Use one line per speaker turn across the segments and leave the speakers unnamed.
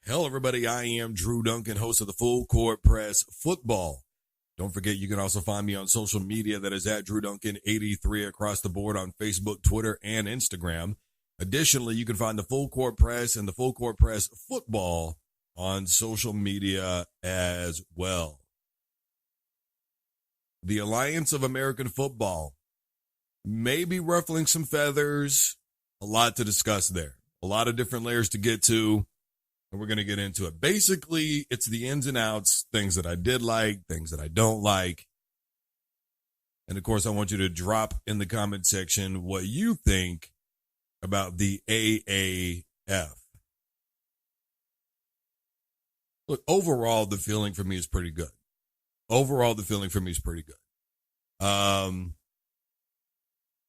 Hello, everybody. I am Drew Duncan, host of the Full Court Press Football. Don't forget, you can also find me on social media. That is at Drew Duncan 83 across the board on Facebook, Twitter, and Instagram. Additionally, you can find the Full Court Press and the Full Court Press Football on social media as well. The Alliance of American Football may be ruffling some feathers. A lot to discuss there. A lot of different layers to get to. And we're going to get into it. Basically, it's the ins and outs, things that I did like, things that I don't like. And of course, I want you to drop in the comment section what you think about the AAF. Look, overall, the feeling for me is pretty good.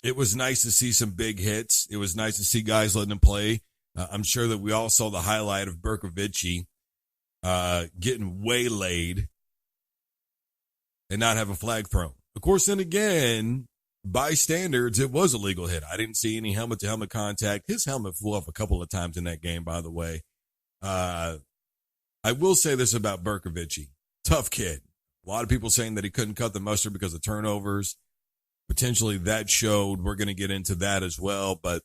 It was nice to see some big hits. It was nice to see guys letting them play. I'm sure that we all saw the highlight of Berkovich getting waylaid and not have a flag thrown. Of course, then again, by standards, it was a legal hit. I didn't see any helmet-to-helmet contact. His helmet flew off a couple of times in that game, by the way. I will say this about Berkovich. Tough kid. A lot of people saying that he couldn't cut the mustard because of turnovers. Potentially that showed. We're going to get into that as well, but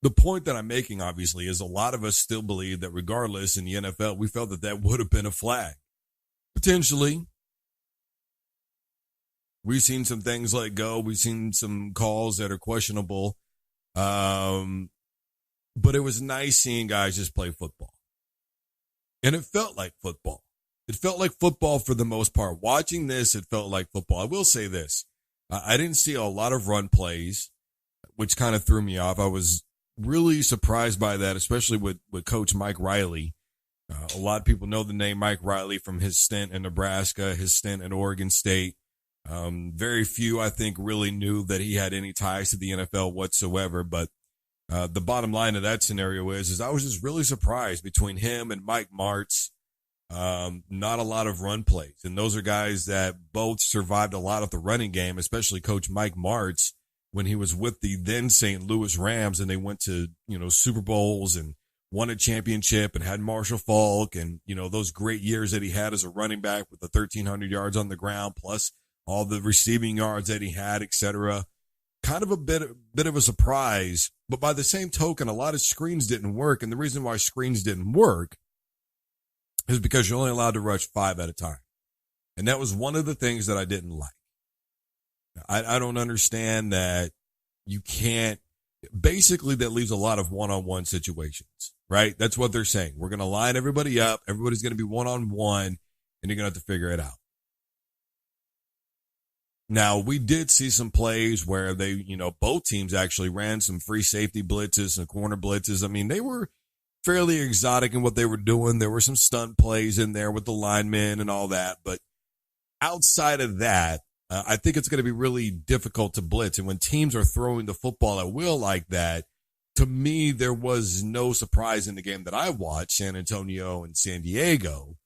the point that I'm making, obviously, is a lot of us still believe that regardless in the NFL, we felt that that would have been a flag. Potentially. We've seen some things let go. We've seen some calls that are questionable. But it was nice seeing guys just play football. And it felt like football. It felt like football for the most part. Watching this, it felt like football. I will say this. I didn't see a lot of run plays, which kind of threw me off. I was really surprised by that, especially with Coach Mike Riley. A lot of people know the name Mike Riley from his stint in Nebraska, his stint at Oregon State. Very few, I think, really knew that he had any ties to the NFL whatsoever. But the bottom line of that scenario is I was just really surprised between him and Mike Martz. Not a lot of run plays. And those are guys that both survived a lot of the running game, especially Coach Mike Martz, when he was with the then St. Louis Rams and they went to, Super Bowls and won a championship and had Marshall Faulk and, those great years that he had as a running back with the 1,300 yards on the ground, plus all the receiving yards that he had, et cetera. Kind of a bit of a surprise, but by the same token, a lot of screens didn't work. And the reason why screens didn't work is because you're only allowed to rush 5 at a time. And that was one of the things that I didn't like. I don't understand that you can't. Basically, that leaves a lot of one-on-one situations, right? That's what they're saying. We're going to line everybody up. Everybody's going to be one-on-one, and you're going to have to figure it out. Now, we did see some plays where they, both teams actually ran some free safety blitzes and corner blitzes. I mean, they were fairly exotic in what they were doing. There were some stunt plays in there with the linemen and all that. But outside of that, I think it's going to be really difficult to blitz. And when teams are throwing the football at will like that, to me, there was no surprise in the game that I watched, San Antonio and San Diego,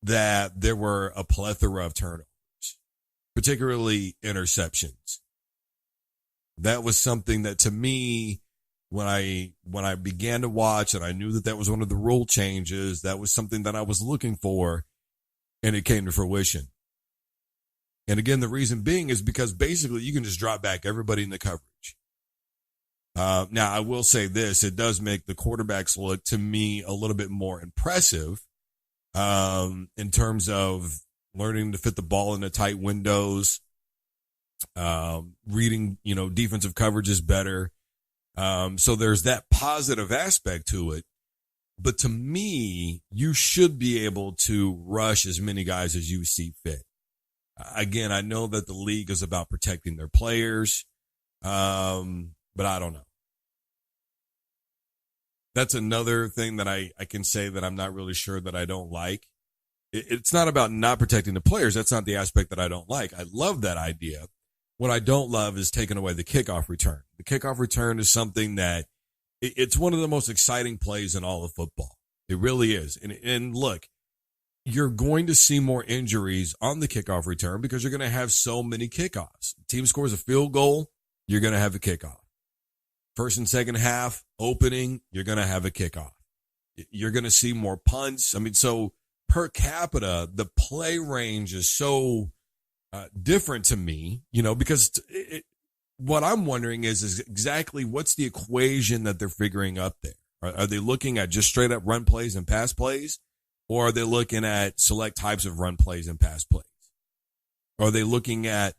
that there were a plethora of turnovers, particularly interceptions. That was something that to me, when I began to watch and I knew that was one of the rule changes, that was something that I was looking for, and it came to fruition. And again, the reason being is because basically you can just drop back everybody in the coverage. Now, I will say this. It does make the quarterbacks look, to me, a little bit more impressive in terms of learning to fit the ball into tight windows, reading, defensive coverages better. So there's that positive aspect to it. But to me, you should be able to rush as many guys as you see fit. Again, I know that the league is about protecting their players, but I don't know. That's another thing that I can say that I'm not really sure that I don't like. It's not about not protecting the players. That's not the aspect that I don't like. I love that idea. What I don't love is taking away the kickoff return. The kickoff return is something that it's one of the most exciting plays in all of football. It really is. And look, you're going to see more injuries on the kickoff return because you're going to have so many kickoffs. Team scores a field goal, you're going to have a kickoff. First and second half opening, you're going to have a kickoff. You're going to see more punts. I mean, so per capita, the play range is so different to me, because what I'm wondering is exactly what's the equation that they're figuring up there? Are they looking at just straight up run plays and pass plays? Or are they looking at select types of run plays and pass plays? Are they looking at,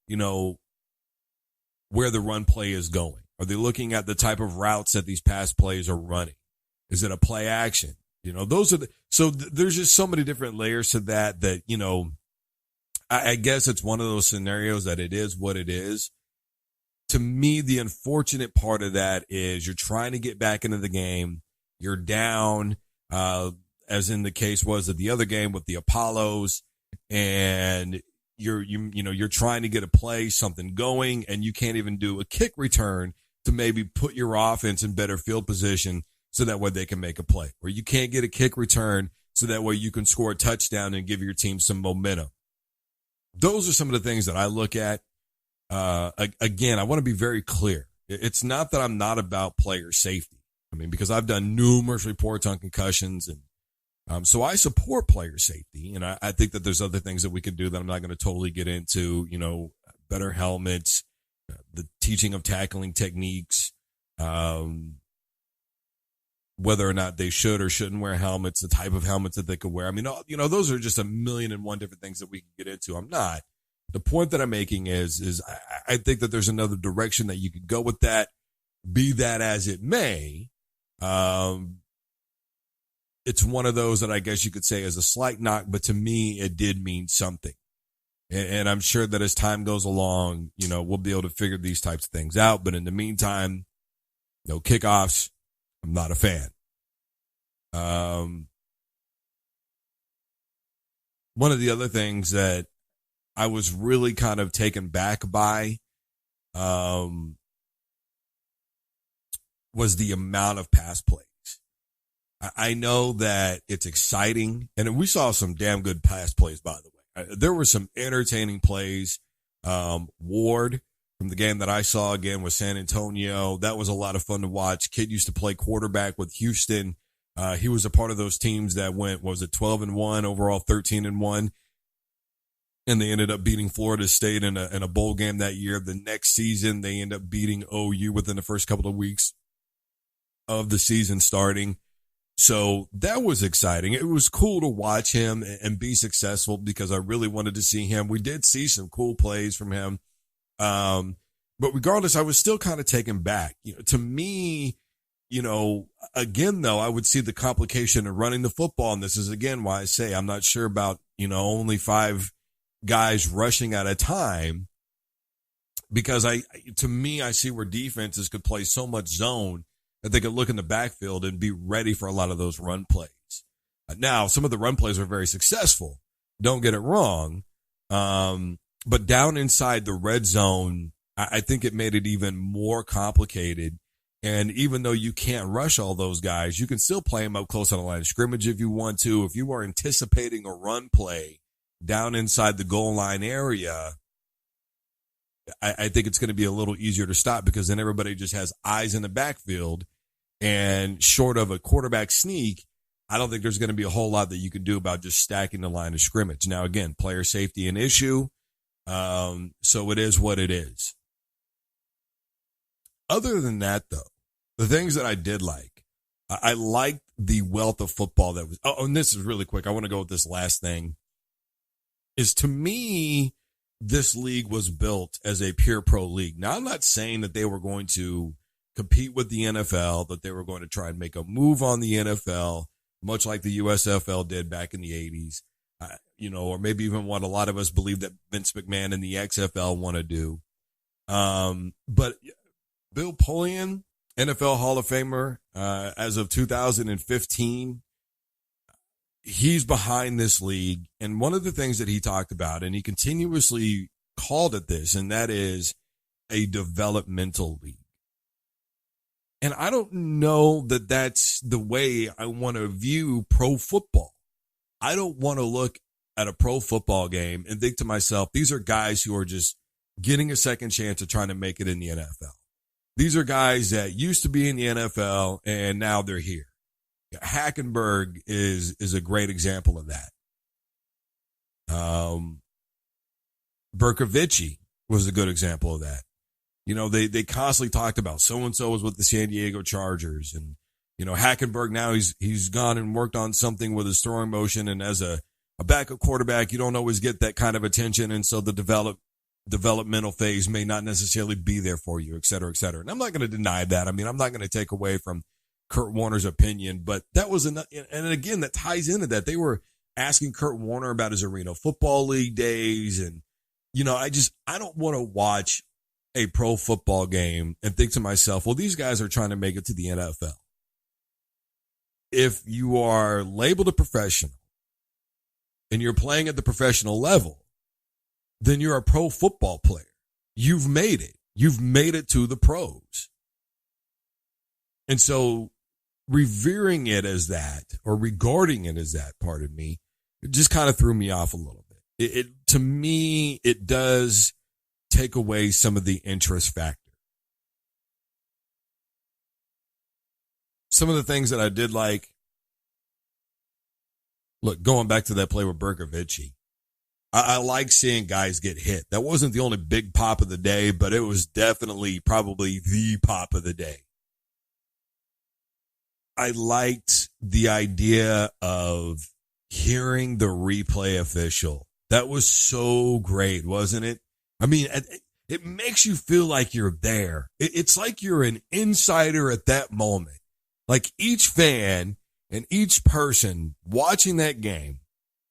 where the run play is going? Are they looking at the type of routes that these pass plays are running? Is it a play action? Those are there's just so many different layers to that, I guess it's one of those scenarios that it is what it is. To me, the unfortunate part of that is you're trying to get back into the game. You're down, as in the case was of the other game with the Apollos, and you're trying to get a play, something going, and you can't even do a kick return to maybe put your offense in better field position so that way they can make a play. Or you can't get a kick return so that way you can score a touchdown and give your team some momentum. Those are some of the things that I look at. Again, I want to be very clear. It's not that I'm not about player safety. I mean, because I've done numerous reports on concussions, and so I support player safety. And I think that there's other things that we can do that I'm not going to totally get into, better helmets, the teaching of tackling techniques, whether or not they should or shouldn't wear helmets, the type of helmets that they could wear. I mean, those are just a million and one different things that we can get into. I'm not. The point that I'm making is I think that there's another direction that you could go with that, be that as it may. It's one of those that I guess you could say is a slight knock, but to me, it did mean something. And I'm sure that as time goes along, we'll be able to figure these types of things out. But in the meantime, no kickoffs. I'm not a fan. One of the other things that I was really kind of taken back by was the amount of pass plays. I know that it's exciting, and we saw some damn good pass plays, by the way. There were some entertaining plays. Ward, from the game that I saw again with San Antonio, that was a lot of fun to watch. Kid used to play quarterback with Houston. He was a part of those teams that went, 12-1, overall 13-1. And they ended up beating Florida State in a bowl game that year. The next season, they end up beating OU within the first couple of weeks of the season starting. So that was exciting. It was cool to watch him and be successful because I really wanted to see him. We did see some cool plays from him. But regardless, I was still kind of taken back. To me, again, though, I would see the complication of running the football. And this is, again, why I say I'm not sure about, only 5 guys rushing at a time, because to me, I see where defenses could play so much zone that they could look in the backfield and be ready for a lot of those run plays. Now, some of the run plays were very successful. Don't get it wrong. But down inside the red zone, I think it made it even more complicated. And even though you can't rush all those guys, you can still play them up close on the line of scrimmage if you want to. If you are anticipating a run play down inside the goal line area, I think it's going to be a little easier to stop, because then everybody just has eyes in the backfield, and short of a quarterback sneak, I don't think there's going to be a whole lot that you can do about just stacking the line of scrimmage. Now, again, player safety an issue. So it is what it is. Other than that, though, the things that I did like, I liked the wealth of football that was, and this is really quick. I want to go with this last thing, is to me, this league was built as a pure pro league. Now, I'm not saying that they were going to compete with the NFL, that they were going to try and make a move on the NFL, much like the USFL did back in the 80s, or maybe even what a lot of us believe that Vince McMahon and the XFL want to do. But Bill Polian, NFL Hall of Famer, as of 2015, he's behind this league. And one of the things that he talked about, and he continuously called it this, and that is a developmental league. And I don't know that that's the way I want to view pro football. I don't want to look at a pro football game and think to myself, these are guys who are just getting a second chance of trying to make it in the NFL. These are guys that used to be in the NFL and now they're here. Hackenberg is a great example of that. Berkovici was a good example of that. You know, they constantly talked about so-and-so was with the San Diego Chargers. And, you know, Hackenberg now he's gone and worked on something with his throwing motion. And as a backup quarterback, you don't always get that kind of attention. And so the developmental phase may not necessarily be there for you, et cetera, et cetera. And I'm not going to deny that. I mean, I'm not going to take away from Kurt Warner's opinion, but that was and again, that ties into that. They were asking Kurt Warner about his Arena Football League days. And, you know, I don't want to watch a pro football game and think to myself, well, these guys are trying to make it to the NFL. If you are labeled a professional and you're playing at the professional level, then you're a pro football player. You've made it. You've made it to the pros. And so revering it as that, or regarding it as that, pardon me, it just kind of threw me off a little bit. To me, it does take away some of the interest factor. Some of the things that I did like, look, going back to that play with Berkovici, I like seeing guys get hit. That wasn't the only big pop of the day, but it was definitely probably the pop of the day. I liked the idea of hearing the replay official. That was so great, wasn't it? I mean, it makes you feel like you're there. It's like you're an insider at that moment. Like each fan and each person watching that game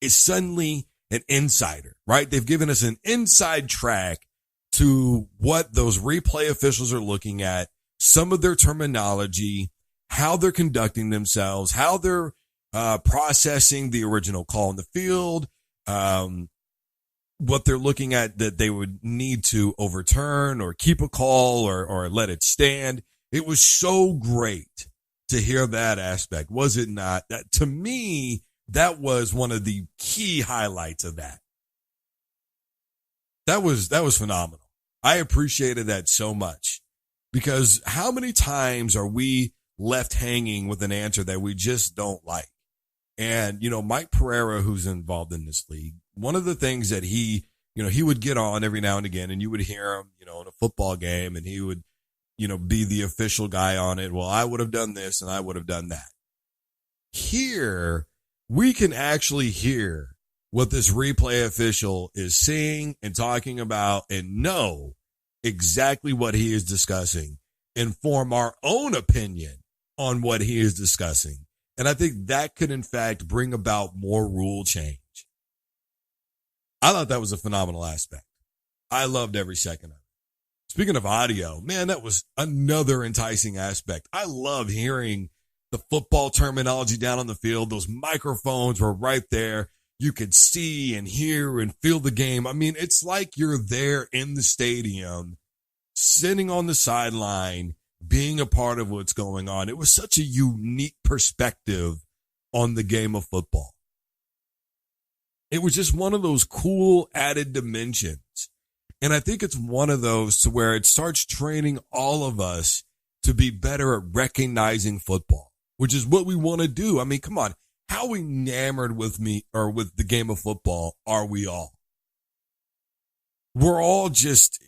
is suddenly an insider, right? They've given us an inside track to what those replay officials are looking at, some of their terminology, how they're conducting themselves, how they're processing the original call in the field, what they're looking at that they would need to overturn or keep a call or let it stand. It was so great to hear that aspect, was it not? That, to me, that was one of the key highlights of that. That was phenomenal. I appreciated that so much, because how many times are we left hanging with an answer that we just don't like? And, you know, Mike Pereira, who's involved in this league, one of the things that he would get on every now and again, and you would hear him, you know, in a football game, and he would, you know, be the official guy on it. Well, I would have done this and I would have done that. Here, we can actually hear what this replay official is seeing and talking about and know exactly what he is discussing and form our own opinion on what he is discussing. And I think that could, in fact, bring about more rule change. I thought that was a phenomenal aspect. I loved every second of it. Speaking of audio, man, that was another enticing aspect. I love hearing the football terminology down on the field. Those microphones were right there. You could see and hear and feel the game. I mean, it's like you're there in the stadium, sitting on the sideline, being a part of what's going on. It was such a unique perspective on the game of football. It was just one of those cool added dimensions. And I think it's one of those to where it starts training all of us to be better at recognizing football, which is what we want to do. I mean, come on. How enamored with the game of football are we all? We're all just,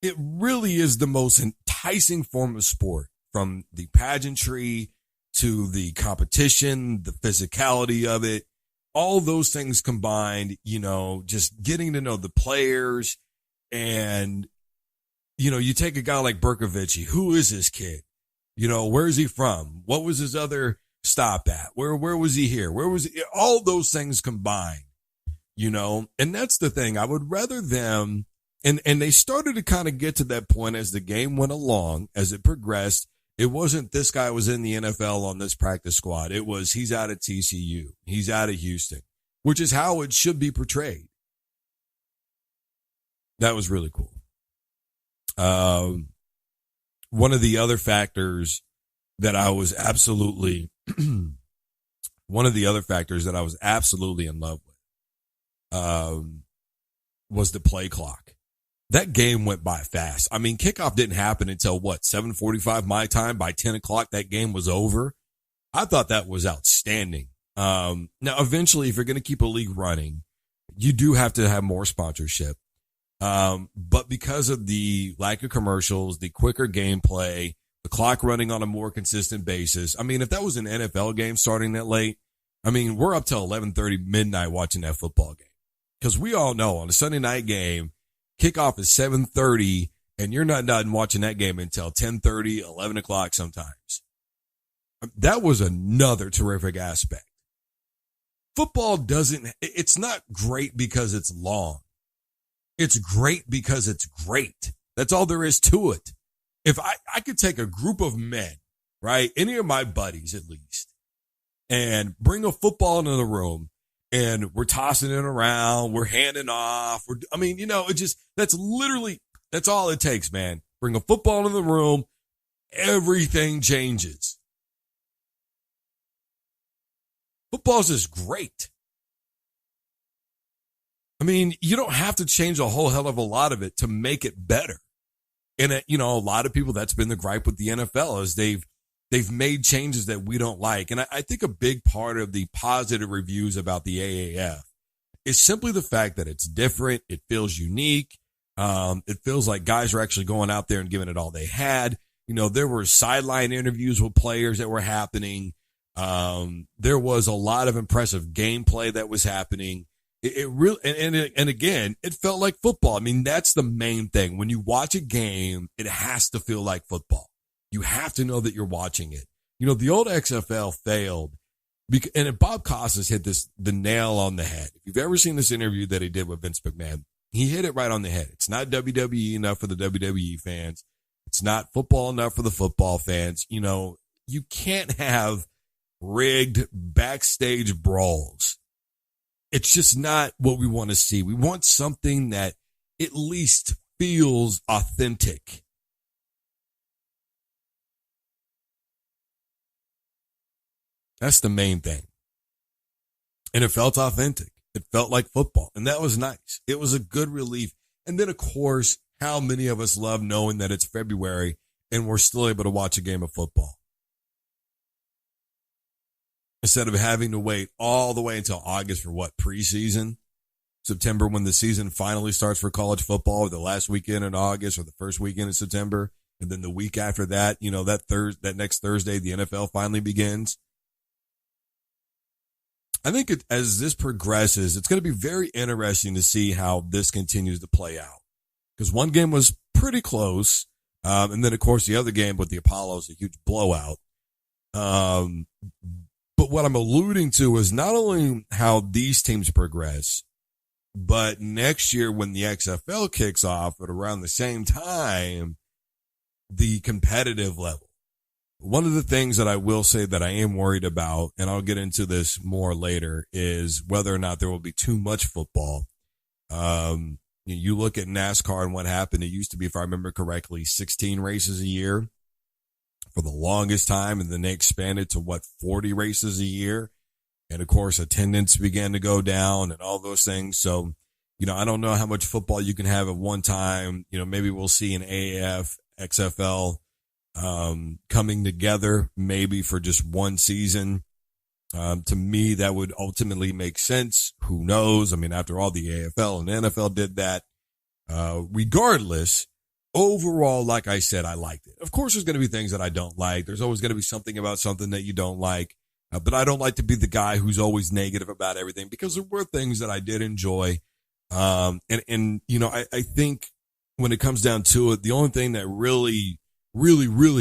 it really is the most enticing form of sport, from the pageantry to the competition, the physicality of it, all those things combined, you know, just getting to know the players. And, you know, you take a guy like Berkovici. Who is this kid? You know, where is he from? What was his other stop at? Where was he here? Where was he? All those things combined, you know, and that's the thing. I would rather them, and they started to kind of get to that point as the game went along, as it progressed. It wasn't this guy was in the NFL on this practice squad. It was he's out at TCU. He's out of Houston, which is how it should be portrayed. That was really cool. One of the other factors that I was absolutely in love with was the play clock. That game went by fast. I mean, kickoff didn't happen until 7:45 my time. By 10 o'clock, that game was over. I thought that was outstanding. Now, eventually, if you're going to keep a league running, you do have to have more sponsorship. But because of the lack of commercials, the quicker gameplay, the clock running on a more consistent basis. I mean, if that was an NFL game starting that late, I mean, we're up till 11:30 midnight watching that football game. Because we all know on a Sunday night game, kickoff is 7:30, and you're not done watching that game until 10:30, 11 o'clock sometimes. That was another terrific aspect. Football it's not great because it's long. It's great because it's great. That's all there is to it. If I could take a group of men, right, any of my buddies at least, and bring a football into the room, and we're tossing it around, we're handing off, that's all it takes, man. Bring a football into the room, everything changes. Football's just great. I mean, you don't have to change a whole hell of a lot of it to make it better. And, a lot of people, that's been the gripe with the NFL is they've made changes that we don't like. And I think a big part of the positive reviews about the AAF is simply the fact that it's different. It feels unique. It feels like guys are actually going out there and giving it all they had. There were sideline interviews with players that were happening. There was a lot of impressive gameplay that was happening. It really, and again, it felt like football. I mean, that's the main thing. When you watch a game, it has to feel like football. You have to know that you're watching it. The old XFL failed and Bob Costas hit the nail on the head. If you've ever seen this interview that he did with Vince McMahon, he hit it right on the head. It's not WWE enough for the WWE fans. It's not football enough for the football fans. You can't have rigged backstage brawls. It's just not what we want to see. We want something that at least feels authentic. That's the main thing. And it felt authentic. It felt like football. And that was nice. It was a good relief. And then, of course, how many of us love knowing that it's February and we're still able to watch a game of football? Instead of having to wait all the way until August for preseason, September when the season finally starts for college football, or the last weekend in August or the first weekend in September. And then the week after that, that next Thursday, the NFL finally begins. I think as this progresses, it's going to be very interesting to see how this continues to play out. Because one game was pretty close. And then, of course, the other game with the Apollos, a huge blowout. But what I'm alluding to is not only how these teams progress, but next year when the XFL kicks off at around the same time, the competitive level. One of the things that I will say that I am worried about, and I'll get into this more later, is whether or not there will be too much football. You look at NASCAR and what happened. It used to be, if I remember correctly, 16 races a year for the longest time, and then they expanded to 40 races a year. And of course, attendance began to go down and all those things. So, I don't know how much football you can have at one time. Maybe we'll see an AAF, XFL, coming together maybe for just one season. To me, that would ultimately make sense. Who knows? I mean, after all, the AFL and the NFL did that. Regardless, overall, like I said, I liked it. Of course, there's going to be things that I don't like. There's always going to be something about something that you don't like. But I don't like to be the guy who's always negative about everything, because there were things that I did enjoy. I think when it comes down to it, the only thing that really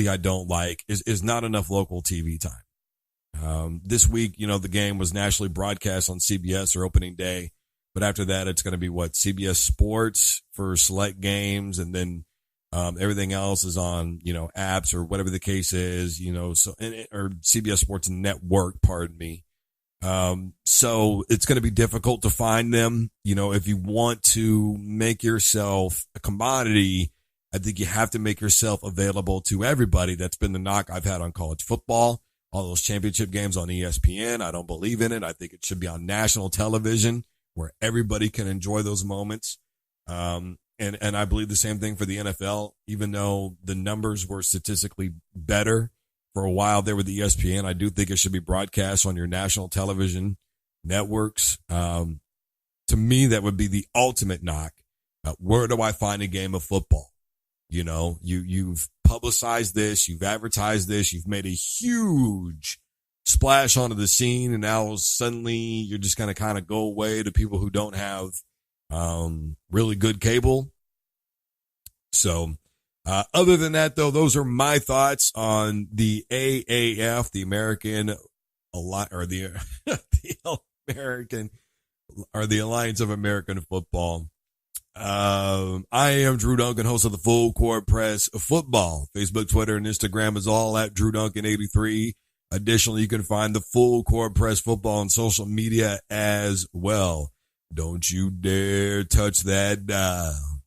I don't like is not enough local TV time. This week, the game was nationally broadcast on CBS or opening day, but after that, it's going to be CBS Sports for select games. And then, everything else is on, apps or whatever the case is, or CBS Sports Network, pardon me. So it's going to be difficult to find them. If you want to make yourself a commodity, I think you have to make yourself available to everybody. That's been the knock I've had on college football. All those championship games on ESPN, I don't believe in it. I think it should be on national television where everybody can enjoy those moments. And I believe the same thing for the NFL, even though the numbers were statistically better for a while there with the ESPN. I do think it should be broadcast on your national television networks. To me, that would be the ultimate knock. Where do I find a game of football? You know, you've publicized this, you've advertised this, you've made a huge splash onto the scene, and now suddenly you're just going to kind of go away to people who don't have really good cable. So other than that, though, those are my thoughts on the AAF, the American or the American or the Alliance of American Football. I am Drew Duncan, host of the Full Court Press Football. Facebook, Twitter, and Instagram is all at Drew Duncan 83. Additionally, you can find the Full Court Press Football on social media as well. Don't you dare touch that dial.